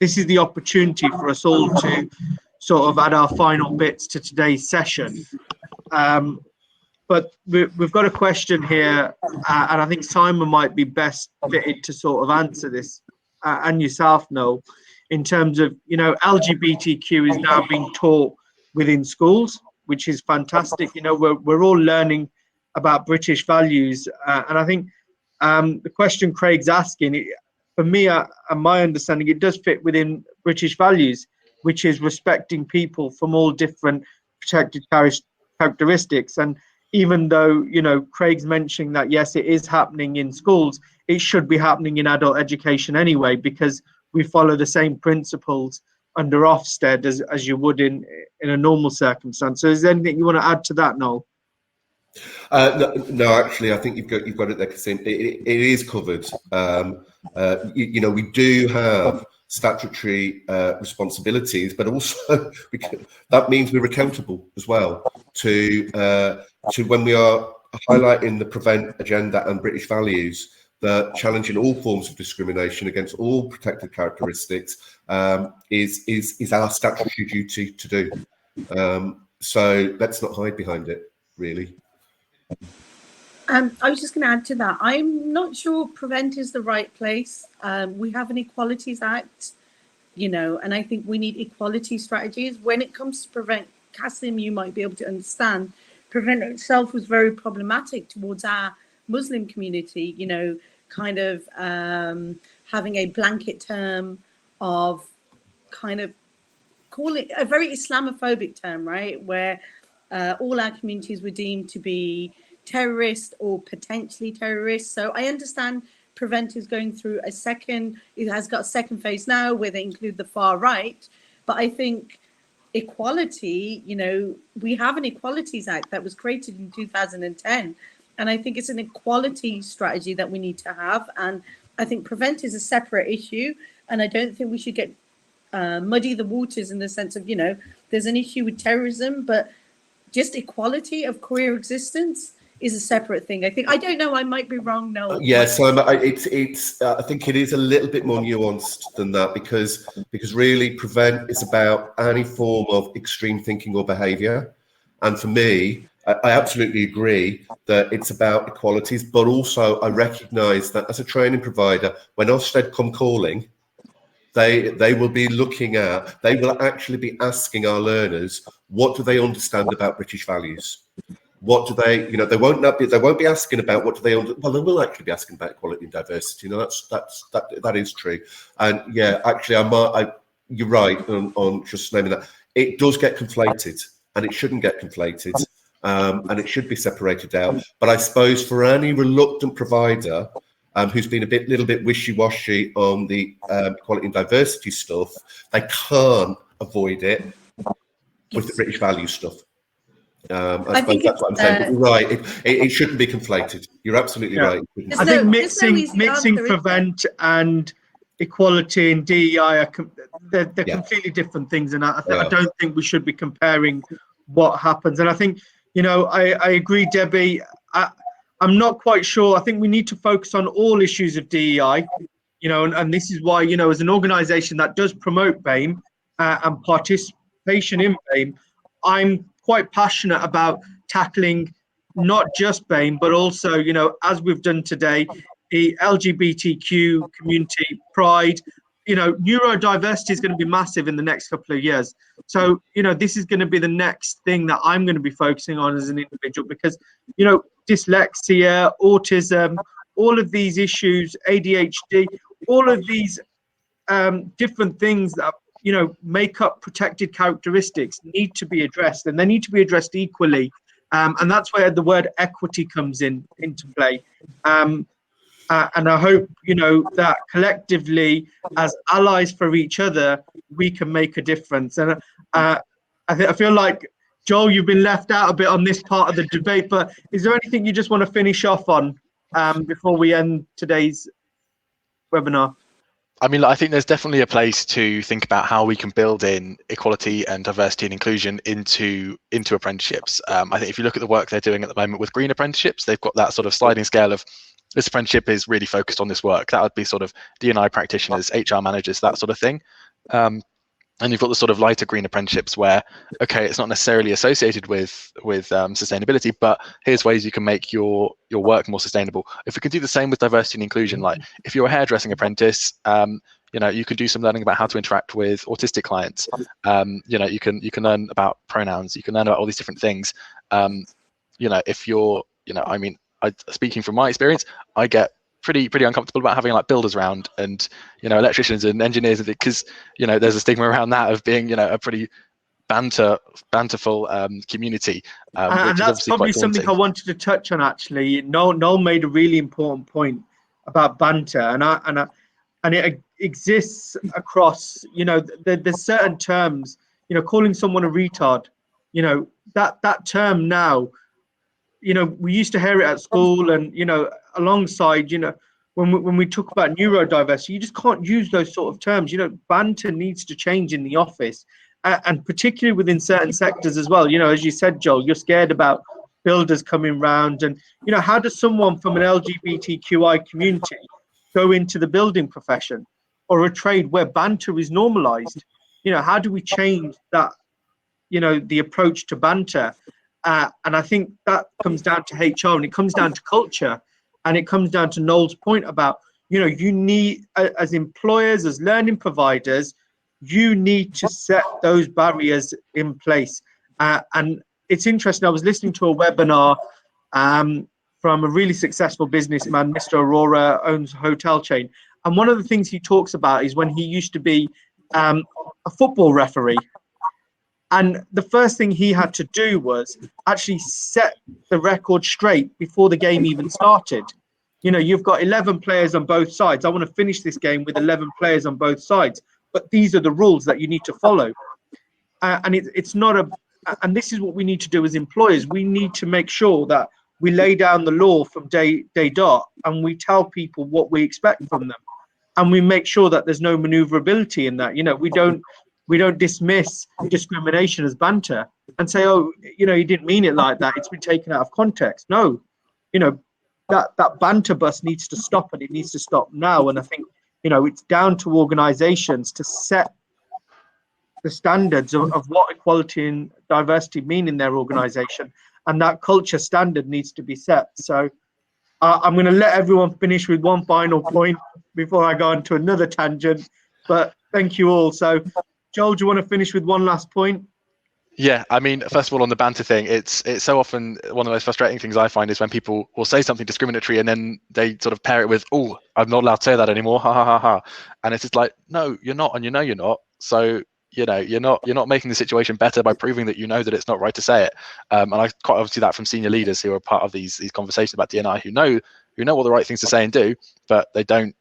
this is the opportunity for us all to sort of add our final bits to today's session. But we've got a question here, and I think Simon might be best fitted to sort of answer this, and yourself, Noel, in terms of, you know, LGBTQ is now being taught within schools, which is fantastic. You know, we're all learning about British values, and I think the question Craig's asking, for me, and my understanding, it does fit within British values, which is respecting people from all different protected characteristics. And even though, you know, Craig's mentioning that, yes, it is happening in schools, it should be happening in adult education anyway, because we follow the same principles under Ofsted as you would in a normal circumstance. So is there anything you want to add to that, Noel? No, actually, I think you've got it there, Kasim. It is covered. You know, we do have statutory responsibilities, but also that means we're accountable as well to when we are highlighting the prevent agenda and British values, that challenging all forms of discrimination against all protected characteristics is our statutory duty to do. So let's not hide behind it, really. I was just going to add to that. I'm not sure prevent is the right place. We have an Equalities Act, you know, and I think we need equality strategies. When it comes to prevent, Kasim, you might be able to understand, prevent itself was very problematic towards our Muslim community, you know, kind of having a blanket term of kind of call it a very Islamophobic term, right? Where all our communities were deemed to be terrorist or potentially terrorist. So I understand prevent is going through it has got a second phase now where they include the far right. But I think equality, you know, we have an Equalities Act that was created in 2010. And I think it's an equality strategy that we need to have. And I think prevent is a separate issue. And I don't think we should get muddy the waters in the sense of, you know, there's an issue with terrorism, but just equality of queer existence is a separate thing. I don't know, I might be wrong, Noel. Yeah, so I think it is a little bit more nuanced than that, because really prevent is about any form of extreme thinking or behaviour. And for me, I absolutely agree that it's about equalities, but also I recognise that as a training provider, when Ofsted come calling, they will be they will actually be asking our learners, what do they understand about British values? What do they, you know, they won't be asking about what do they, well, they will actually be asking about equality and diversity. You know, that is true. And yeah, actually, you're right on just naming that. It does get conflated, and it shouldn't get conflated, and it should be separated out. But I suppose for any reluctant provider who's been a little bit wishy-washy on the equality and diversity stuff, they can't avoid it with the British value stuff. I suppose that's what I'm saying. But you're right, it shouldn't be conflated. You're absolutely right. I think mixing prevent and equality and DEI they're completely different things, and I don't think we should be comparing what happens. And I think, you know, I agree, Debbie. I'm not quite sure. I think we need to focus on all issues of DEI, you know, and this is why, you know, as an organisation that does promote BAME and participation in BAME, I'm quite passionate about tackling not just BAME, but also, you know, as we've done today, the LGBTQ community, pride, you know, neurodiversity is going to be massive in the next couple of years. So, you know, this is going to be the next thing that I'm going to be focusing on as an individual, because, you know, dyslexia, autism, all of these issues, ADHD, all of these different things that, you know, make up protected characteristics need to be addressed, and they need to be addressed equally. And that's where the word equity comes into play. And I hope, you know, that collectively as allies for each other, we can make a difference. And I feel like, Joel, you've been left out a bit on this part of the debate, but is there anything you just want to finish off on before we end today's webinar? I mean, I think there's definitely a place to think about how we can build in equality and diversity and inclusion into apprenticeships. I think if you look at the work they're doing at the moment with green apprenticeships, they've got that sort of sliding scale of this apprenticeship is really focused on this work. That would be sort of D&I practitioners, HR managers, that sort of thing. And you've got the sort of lighter green apprenticeships where, okay, it's not necessarily associated with sustainability, but here's ways you can make your work more sustainable. If we can do the same with diversity and inclusion, like if you're a hairdressing apprentice, you know, you can do some learning about how to interact with autistic clients. You know, you can learn about pronouns. You can learn about all these different things. You know, if you're, you know, I mean, speaking from my experience, I get pretty uncomfortable about having like builders around and, you know, electricians and engineers, because, you know, there's a stigma around that of being, you know, a pretty banterful community, and which is that's obviously probably quite something I daunting. wanted to touch on. Actually, Noel made a really important point about banter, and it exists across, you know, there's certain terms, you know, calling someone a retard, you know, that term now, you know, we used to hear it at school, and, you know, alongside, you know, when we talk about neurodiversity, you just can't use those sort of terms. You know, banter needs to change in the office, and particularly within certain sectors as well. You know, as you said, Joel, you're scared about builders coming round, and, you know, how does someone from an LGBTQI community go into the building profession or a trade where banter is normalized? You know, how do we change that, you know, the approach to banter? And I think that comes down to HR, and it comes down to culture, and it comes down to Noel's point about, you know, you need, as employers, as learning providers, you need to set those barriers in place. And it's interesting, I was listening to a webinar from a really successful businessman, Mr. Aurora, owns a hotel chain. And one of the things he talks about is when he used to be a football referee. And the first thing he had to do was actually set the record straight before the game even started. You know, you've got 11 players on both sides. I want to finish this game with 11 players on both sides, but these are the rules that you need to follow. And it's not a, and this is what we need to do as employers. We need to make sure that we lay down the law from day dot, and we tell people what we expect from them, and we make sure that there's no maneuverability in that. You know, we don't dismiss discrimination as banter and say, oh, you know, he didn't mean it like that, it's been taken out of context. No, you know, that banter bus needs to stop, and it needs to stop now. And I think, you know, it's down to organizations to set the standards of what equality and diversity mean in their organization, and that culture standard needs to be set. So I'm going to let everyone finish with one final point before I go on to another tangent, but thank you all. So Joel, do you want to finish with one last point? Yeah, I mean, first of all, on the banter thing, it's so often one of the most frustrating things I find is when people will say something discriminatory and then they sort of pair it with, "Oh, I'm not allowed to say that anymore, ha ha ha ha," and it's just like, no, you're not, and you know you're not. So, you know, you're not making the situation better by proving that you know that it's not right to say it. And I quite obviously that from senior leaders who are part of these conversations about D&I, who know what the right things to say and do, but they don't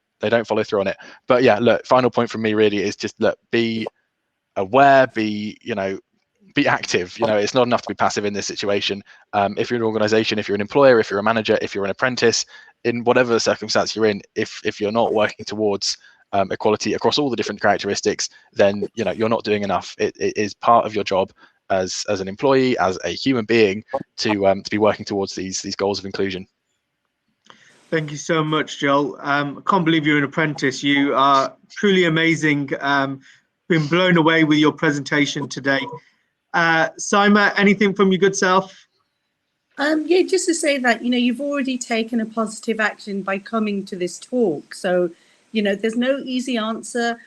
follow through on it. But yeah, look, final point from me really is just, look, be aware, be active. You know, it's not enough to be passive in this situation. If you're an organization, if you're an employer, if you're a manager, if you're an apprentice, in whatever circumstance you're in, if you're not working towards equality across all the different characteristics, then, you know, you're not doing enough. It is part of your job as an employee, as a human being, to be working towards these goals of inclusion. Thank you so much, Joel. I can't believe you're an apprentice. You are truly amazing. Been blown away with your presentation today. Saima, anything from your good self? Yeah, just to say that, you know, you've already taken a positive action by coming to this talk. So, you know, there's no easy answer.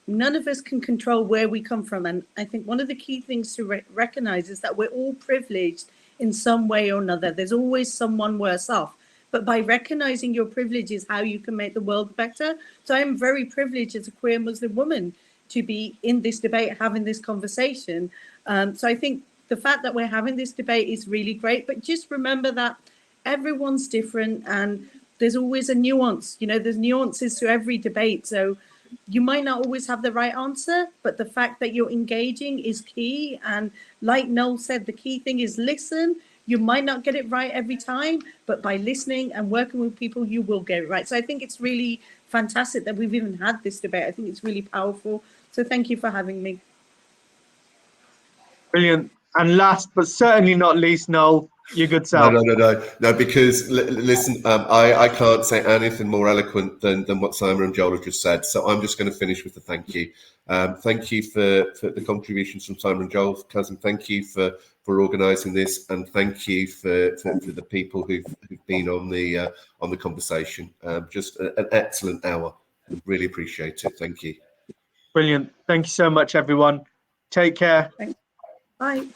None of us can control where we come from. And I think one of the key things to recognize is that we're all privileged in some way or another. There's always someone worse off. But by recognizing your privilege is how you can make the world better. So I'm very privileged as a queer Muslim woman to be in this debate, having this conversation. So I think the fact that we're having this debate is really great. But just remember that everyone's different and there's always a nuance. You know, there's nuances to every debate. So you might not always have the right answer, but the fact that you're engaging is key. And like Noel said, the key thing is listen. You might not get it right every time, but by listening and working with people, you will get it right. So I think it's really fantastic that we've even had this debate. I think it's really powerful. So thank you for having me. Brilliant. And last but certainly not least, Noel, your good self. No, because listen, I can't say anything more eloquent than what Simon and Joel have just said. So I'm just going to finish with a thank you. Thank you for the contributions from Simon and Joel. Cousin, thank you for organising this, and thank you for the people who've been on the conversation. Just an excellent hour. Really appreciate it. Thank you. Brilliant. Thank you so much, everyone. Take care. Bye.